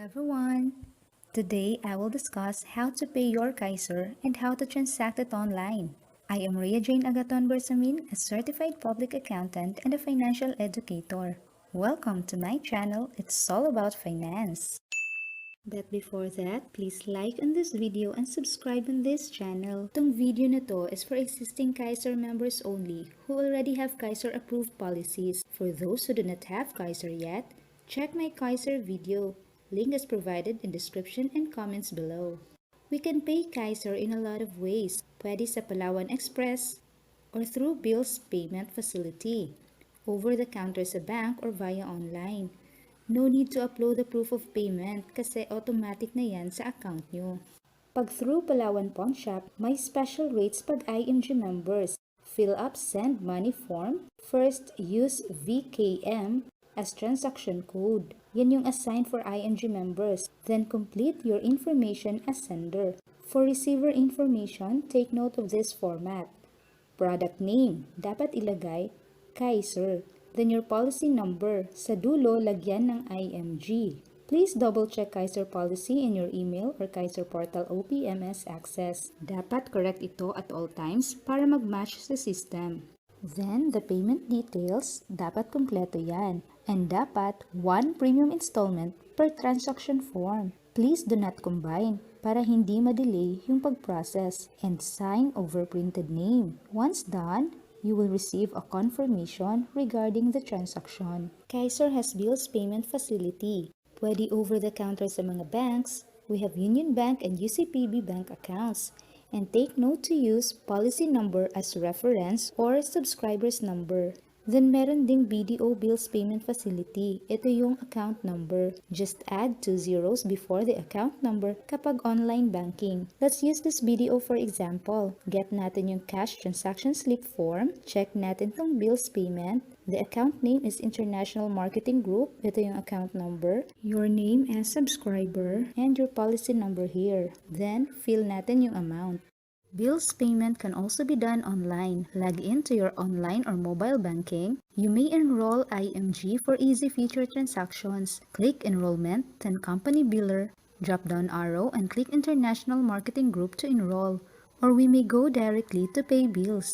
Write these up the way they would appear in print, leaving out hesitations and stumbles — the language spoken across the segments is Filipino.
everyone! Today I will discuss how to pay your Kaiser and how to transact it online. I am RHEA BERSAMIN, a certified public accountant and a financial educator. Welcome to my channel. It's all about finance. But before that, please like on this video and subscribe on this channel. Itong video na to is for existing Kaiser members only who already have Kaiser approved policies. For those who do not have Kaiser yet, check my Kaiser video. Link is provided in description and comments below. We can pay Kaiser in a lot of ways. Pwede sa Palawan Express or through bills payment facility, over the counter sa bank or via online. No need to upload the proof of payment kasi automatic na yan sa account nyo. Pag through Palawan Pawn Shop, may special rates pag IMG members. Fill up send money form. First, use VKM as transaction code. Yan yung assigned for IMG members. Then complete your information as sender. For receiver information, take note of this format. Product name, dapat ilagay Kaiser. Then your policy number, sa dulo lagyan ng IMG. Please double check Kaiser policy in your email or Kaiser portal OPMS access. Dapat correct ito at all times para mag-match sa system. Then, the payment details, dapat kumpleto yan. And dapat 1 premium installment per transaction form. Please do not combine para hindi ma-delay yung pag-process. And sign over printed name. Once done, you will receive a confirmation regarding the transaction. Kaiser has bills payment facility. Pwede over the counter sa mga banks. We have Union Bank and UCPB bank accounts. And take note to use policy number as reference or subscriber's number. Then meron ding BDO bills payment facility. Ito yung account number. Just add 2 zeros before the account number kapag online banking. Let's use this BDO for example. Get natin yung cash transaction slip form. Check natin tong bills payment. The account name is International Marketing Group. Ito yung account number. Your name as subscriber. And your policy number here. Then, fill natin yung amount. Bills payment can also be done online. Log in to your online or mobile banking. You may enroll IMG for easy feature transactions. Click Enrollment, then Company Biller. Drop down arrow and click International Marketing Group to enroll. Or we may go directly to Pay Bills.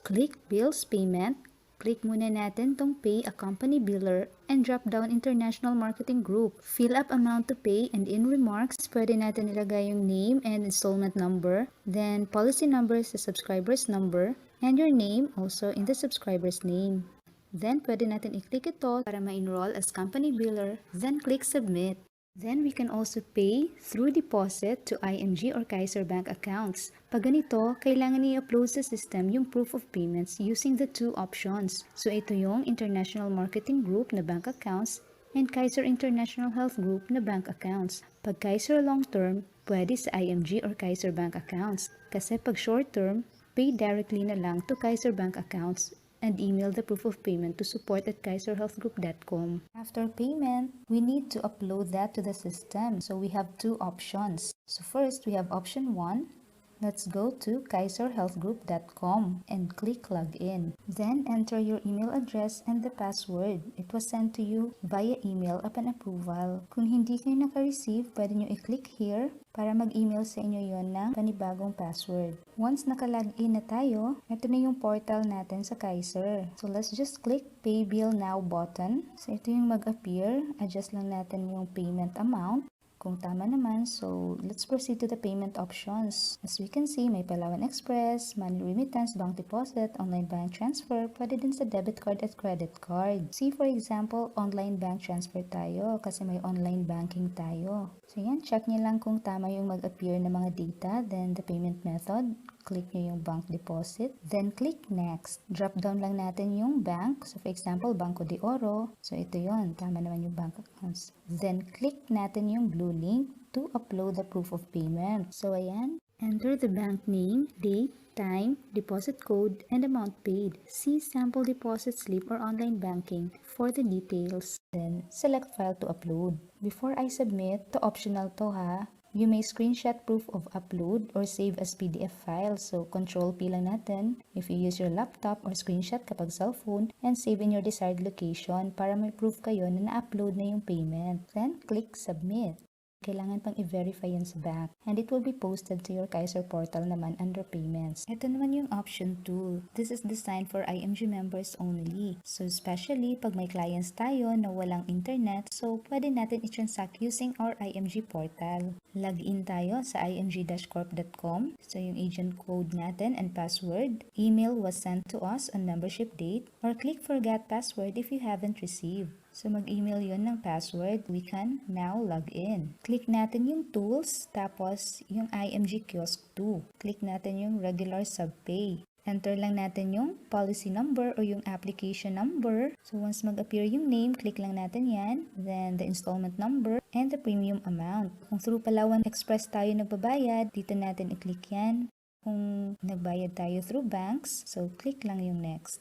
Click Bills Payment. Click muna natin tong Pay a Company Biller and drop down International Marketing Group. Fill up amount to pay and in remarks, pwede natin ilagay yung name and installment number, then policy number sa subscriber's number, and your name also in the subscriber's name. Then pwede natin i-click ito para ma-enroll as Company Biller, then click Submit. Then we can also pay through deposit to IMG or Kaiser bank accounts. Pag ganito, kailangan i-upload sa system yung proof of payments using the two options. So ito yung International Marketing Group na bank accounts and Kaiser International Health Group na bank accounts. Pag Kaiser long term, pwede sa IMG or Kaiser bank accounts. Kasi pag short term, pay directly na lang to Kaiser bank accounts and email the proof of payment to support@kaiserhealthgroup.com. After payment, we need to upload that to the system. So we have two options. So first, we have option 1. Let's go to kaiserhealthgroup.com and click login. Then enter your email address and the password. It was sent to you via email upon approval. Kung hindi kayo naka-receive, pwede nyo i-click here para mag-email sa inyo yon ng panibagong password. Once naka-login na tayo, ito na yung portal natin sa Kaiser. So let's just click Pay Bill Now button. So ito yung mag-appear. Adjust lang natin yung payment amount. Kung tama naman, so let's proceed to the payment options. As we can see, may Palawan Express, money remittance, bank deposit, online bank transfer, pwede din sa debit card at credit card. See for example, online bank transfer tayo kasi may online banking tayo. So yan, check nyo lang kung tama yung mag-appear na mga data, then the payment method. Click nyo yung bank deposit, then click next. Drop down lang natin yung bank. So for example, Banco de Oro. So ito yon, tama naman yung bank accounts. Then click natin yung blue link to upload the proof of payment. So ayan, enter the bank name, date, time, deposit code, and amount paid. See sample deposit slip or online banking for the details. Then select file to upload. Before I submit, to optional to ha. You may screenshot proof of upload or save as PDF file. So, Control P lang natin if you use your laptop or screenshot kapag cellphone and save in your desired location para may proof kayo na na-upload na yung payment. Then, click Submit. Kailangan pang i-verify yan sa bank and it will be posted to your Kaiser portal naman under payments. Ito naman yung option 2. This is designed for IMG members only. So especially pag may clients tayo na walang internet, so pwede natin i-transact using our IMG portal. Login tayo sa img-corp.com. So yung agent code natin and password. Email was sent to us on membership date or click forget password if you haven't received. So mag-email yun ng password, we can now log in. Click natin yung tools, tapos yung IMG Kiosk 2. Click natin yung regular Subpay. Enter lang natin yung policy number o yung application number. So once mag-appear yung name, click lang natin yan. Then the installment number and the premium amount. Kung through Palawan Express tayo nagbabayad, dito natin i-click yan. Kung nagbayad tayo through banks, so click lang yung next.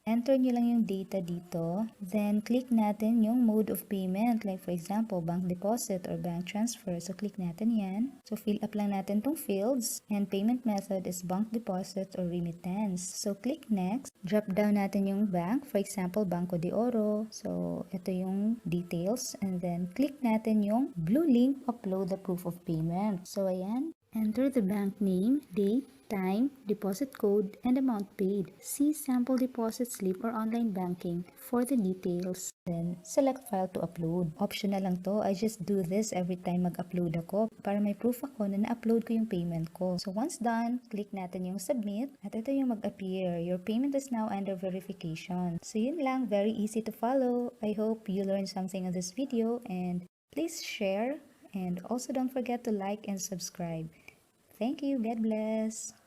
Enter nyo lang yung data dito, then click natin yung mode of payment, like for example, bank deposit or bank transfer. So click natin yan. So fill up lang natin tong fields, and payment method is bank deposit or remittance. So click next, drop down natin yung bank, for example, Banco de Oro. So ito yung details, and then click natin yung blue link, upload the proof of payment. So ayan, enter the bank name, date, time, deposit code, and amount paid. See sample deposit slip or online banking for the details. Then, select file to upload. Optional lang to. I just do this every time mag-upload ako para may proof ako na na-upload ko yung payment ko. So, once done, click natin yung submit at ito yung mag-appear. Your payment is now under verification. So, yun lang. Very easy to follow. I hope you learned something on this video and please share and also don't forget to like and subscribe. Thank you. God bless.